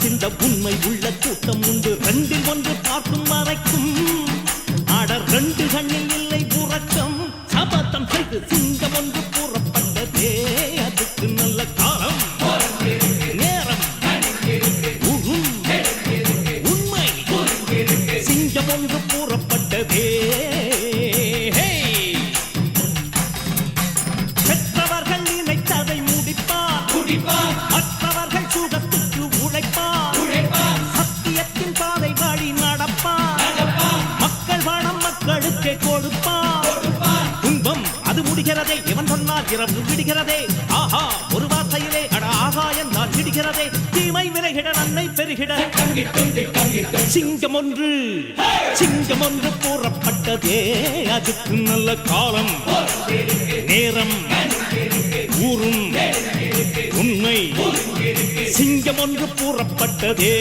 சிந்த உண்மை உள்ள கூட்டம் உண்டு. ரெண்டில் ஒன்று பார்க்கும் மறைக்கும் ஆடர் ரெண்டு கண்ணில் இல்லை உறக்கம். சபதம் செய்து சிங்கம் ஒன்று கூறப்பட்டதே அதுக்கு நல்ல காலம் நேரம் உண்மை. சிங்கம் ஒன்று கூறப்பட்டதே பெற்றவர்கள் நினைத்ததை முடிப்பார், மற்றவர்கள் சுகத்துக்கு உழைப்பார், சத்தியத்தின் பாதை வழி நடப்பார், மக்கள் பணம் மக்களுக்கே கொடுப்பார். துன்பம் அது முடிகிறதே, இவன் சொன்னால் இரவு விடுகிறதே. ஆஹா ஒரு வார்த்தையிலே அட ஆகா என்றால் விடுகிறதே. தீமை விலகிட நன்மை பெருகிட சிங்கம் ஒன்று கூறப்பட்டதே அதுக்கு நல்ல காலம் நேரம் ஊரும் உண்மை. சிங்கம் ஒன்று கூறப்பட்டதே.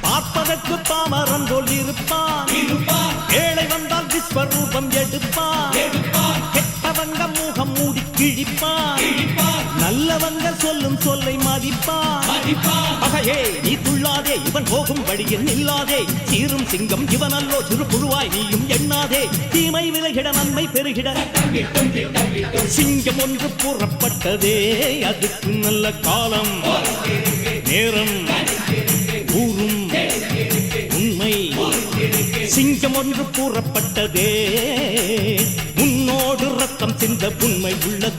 பார்ப்பதற்கு பாமரன் போல் இருப்பான், ஏழை வந்தால் விஸ்வரூபம் எடுப்பான். கெட்டவங்க முகம் மூடி கிழிப்பான், நல்லவங்க சொல்லும் சொல்லை மதிப்பான். பகையே நீ துள்ளாதே, இவன் போகும் வழியில் நில்லாதே. சீரும் சிங்கம் இவன் அல்லோ, சிறு புழுவாய் நீயும் எண்ணாதே. தீமை விலகிட நன்மை பெருகிட சிங்கம் ஒன்று கூறப்பட்டதே அதுக்கு நல்ல காலம் நேரம் ஊரும் உண்மை. சிங்கம் ஒன்று கூறப்பட்டதே முன்னோடு ரத்தம் சிந்த உண்மை உள்ள